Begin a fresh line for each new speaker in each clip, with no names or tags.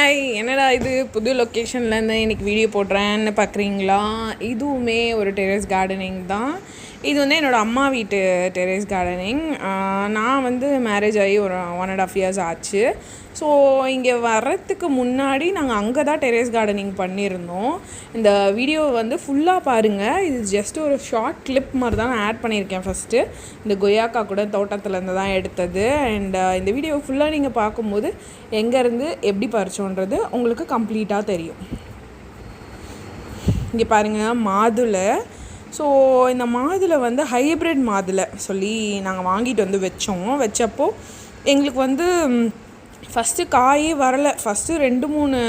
Hi, என்னடா இது புது லொக்கேஷன்லேருந்து இன்றைக்கி வீடியோ போடுறேன்னு பார்க்குறீங்களா? இதுவுமே ஒரு டெரேஸ் கார்டனிங் தான். இது வந்து என்னோடய அம்மா வீட்டு டெரேஸ் கார்டனிங். நான் வந்து மேரேஜ் ஆகி ஒரு 1.5 years ஆச்சு. ஸோ இங்கே வர்றதுக்கு முன்னாடி நாங்கள் அங்கே தான் டெரேஸ் கார்டனிங் பண்ணியிருந்தோம். இந்த வீடியோ வந்து ஃபுல்லாக பாருங்கள். இது ஜஸ்ட் ஒரு ஷார்ட் கிளிப் மாதிரி தான் நான் ஆட் பண்ணியிருக்கேன். ஃபஸ்ட்டு இந்த கொய்யாக்கா கூட தோட்டத்துலேருந்து தான் எடுத்தது. அண்ட் இந்த வீடியோ ஃபுல்லாக நீங்கள் பார்க்கும்போது எங்கேருந்து எப்படி பறிச்சோன்றது உங்களுக்கு கம்ப்ளீட்டாக தெரியும். இங்கே பாருங்கள், மாதுளை. ஸோ இந்த மாதுளை வந்து ஹைப்ரிட் மாதுளை சொல்லி நாங்கள் வாங்கிட்டு வந்து வச்சப்போ எங்களுக்கு வந்து ஃபஸ்ட்டு காயே வரலை. ஃபஸ்ட்டு 2-3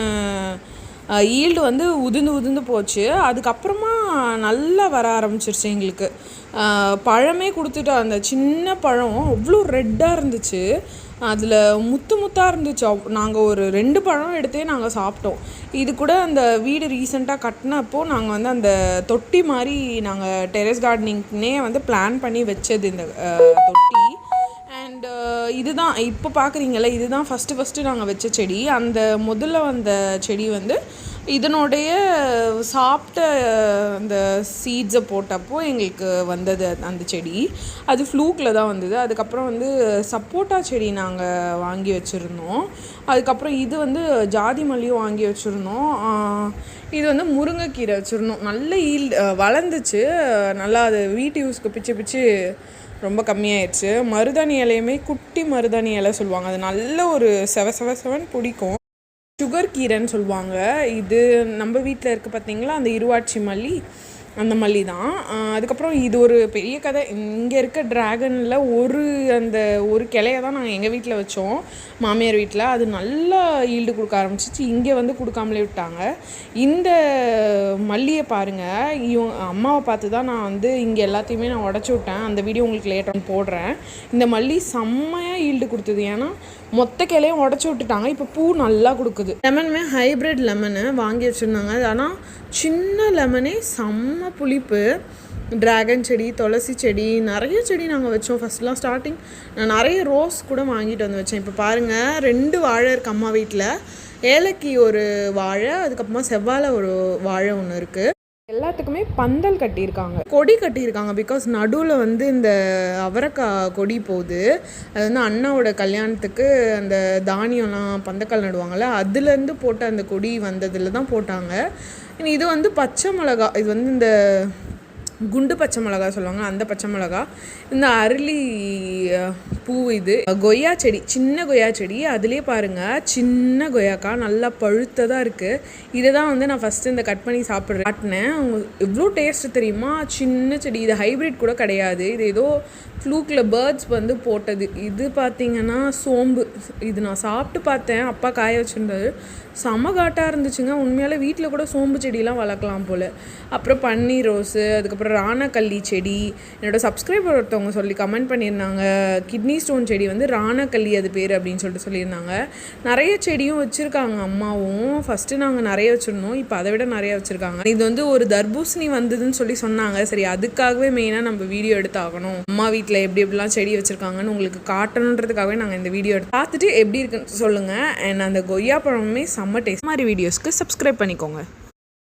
ஈல்டு வந்து உதிர்ந்து போச்சு. அதுக்கப்புறமா நல்லா வர ஆரம்பிச்சிருச்சு. எங்களுக்கு பழமே கொடுத்துட்டு அந்த சின்ன பழம் அவ்வளோ ரெட்டாக இருந்துச்சு. அதில் முத்தாக இருந்துச்சு. நாங்கள் ஒரு 2 பழம் எடுத்தே நாங்கள் சாப்பிட்டோம். இது கூட அந்த வீடு ரீசெண்டாக கட்டினப்போ நாங்கள் வந்து அந்த தொட்டி மாதிரி நாங்கள் டெரேஸ் கார்டனிங்னே வந்து பிளான் பண்ணி வச்சது இந்த தொட்டி. அண்டு இதுதான் இப்போ பார்க்குறீங்களே, இதுதான் ஃபஸ்ட்டு நாங்கள் வச்ச செடி. அந்த முதல்ல வந்த செடி வந்து இதனுடைய சாப்பிட்ட அந்த சீட்ஸை போட்டப்போ எங்களுக்கு வந்தது அந்த செடி. அது ஃப்ளூக்கில் தான் வந்தது. அதுக்கப்புறம் வந்து சப்போட்டா செடி நாங்கள் வாங்கி வச்சுருந்தோம். அதுக்கப்புறம் இது வந்து ஜாதி மல்லியும் வாங்கி வச்சுருந்தோம். இது வந்து முருங்கைக்கீரை வச்சுருந்தோம். நல்ல வளர்ந்துச்சு நல்லா. அது வீட்டு யூஸ்க்கு பிச்சு ரொம்ப கம்மியாயிடுச்சு. மருதாணி இலையுமே குட்டி மருதாணி இலை சொல்லுவாங்க. அது நல்ல ஒரு செவன்னு பிடிக்கும். சுகர் கீரைன்னு சொல்லுவாங்க. இது நம்ம வீட்டில் இருக்குது பார்த்தீங்களா, அந்த இருவாட்சி மல்லி, அந்த மல்லி தான். அதுக்கப்புறம் இது ஒரு பெரிய கதை. இங்கே இருக்க ட்ராகனில் அந்த ஒரு கிளையை தான் நாங்கள் எங்கள் வீட்டில் வச்சோம், மாமியார் வீட்டில். அது நல்லா ஈல்டு கொடுக்க ஆரம்பிச்சிச்சு. இங்கே வந்து கொடுக்காமலே விட்டாங்க. இந்த மல்லியை பாருங்கள், அம்மாவை பார்த்து தான் நான் வந்து இங்கே எல்லாத்தையுமே நான் உடச்சி விட்டேன். அந்த வீடியோ உங்களுக்கு லேட்டாக போடுறேன். இந்த மல்லி செம்மையாக ஈல்டு கொடுத்தது. ஏன்னா மொத்த கிளையும் உடச்சி விட்டுட்டாங்க. இப்போ பூ நல்லா கொடுக்குது. லெமனுமே ஹைப்ரிட் லெமனு வாங்கி வச்சுருந்தாங்க. ஆனால் சின்ன லெமனே செம்ம புளிப்பு. ட்ராகன் செடி, துளசி செடி, நிறைய செடி நாங்கள் வச்சோம். ஃபஸ்ட்லாம் ஸ்டார்டிங் நான் நிறைய ரோஸ் கூட வாங்கிட்டு வந்து வச்சேன். இப்போ பாருங்கள், 2 வாழை இருக்குது அம்மா வீட்டில். ஏலக்கி ஒரு வாழை, அதுக்கப்புறமா செவ்வாழை ஒரு வாழை ஒன்று இருக்குது. எல்லாத்துக்குமே பந்தல் கட்டியிருக்காங்க, கொடி கட்டியிருக்காங்க. பிகாஸ் நடுவில் வந்து இந்த அவரைக்காய் கொடி போகுது. அது வந்து அண்ணாவோட கல்யாணத்துக்கு அந்த தானியம்லாம் பந்தக்கால் நடுவாங்கள்ல, அதுலேருந்து போட்ட அந்த கொடி வந்ததில் தான் போட்டாங்க. இது வந்து பச்சை மிளகா. இது வந்து இந்த குண்டு பச்சை மிளகா சொல்லுவாங்க, அந்த பச்சை மிளகா. இந்த அரளி பூ. இது கொய்யா செடி, சின்ன கொய்யா செடி. அதுலேயே பாருங்கள், சின்ன கொய்யாக்கா நல்லா பழுத்ததாக இருக்குது. இதை தான் வந்து நான் ஃபஸ்ட்டு இந்த கட் பண்ணி காட்டினேன். அவங்க எவ்வளோ டேஸ்ட்டு தெரியுமா? சின்ன செடி. இது ஹைப்ரிட் கூட கிடையாது. இது ஏதோ ஃப்ளூக்கில் பேர்ட்ஸ் வந்து போட்டது. இது பார்த்திங்கன்னா சோம்பு. இது நான் சாப்பிட்டு பார்த்தேன், அப்பா காய வச்சுருந்தாரு. செம காட்டாக இருந்துச்சுங்க. உண்மையாலே வீட்டில் கூட சோம்பு செடியெலாம் வளர்க்கலாம் போல். அப்புறம் பன்னீர் ரோஸு, அதுக்கப்புறம் ராணக்கல்லி செடி. என்னோடய சப்ஸ்கிரைபர் ஒருத்தவங்க சொல்லி கமெண்ட் பண்ணியிருந்தாங்க, கிட்னி ஸ்டோன் செடி வந்து ராணக்கல்லி அது பேர் அப்படின்னு சொல்லிட்டு சொல்லியிருந்தாங்க. நிறைய செடியும் வச்சுருக்காங்க அம்மாவும். ஃபஸ்ட்டு நாங்கள் நிறைய வச்சுருந்தோம், இப்போ அதை விட நிறைய வச்சுருக்காங்க. இது வந்து ஒரு தர்பூசணி வந்ததுன்னு சொல்லி சொன்னாங்க. சரி, அதுக்காகவே மெயினாக நம்ம வீடியோ எடுத்து ஆகணும். அம்மா வீட்டில் எப்படிலாம் செடி வச்சுருக்காங்கன்னு உங்களுக்கு காட்டணுன்றதுக்காகவே நாங்கள் இந்த வீடியோ எடுத்து பார்த்துட்டு எப்படி இருக்குன்னு சொல்லுங்கள். அண்ட் அந்த கொய்யா பழமுமே செம்ம டேஸ்ட். மாதிரி வீடியோஸ்க்கு சப்ஸ்கிரைப் பண்ணிக்கோங்க.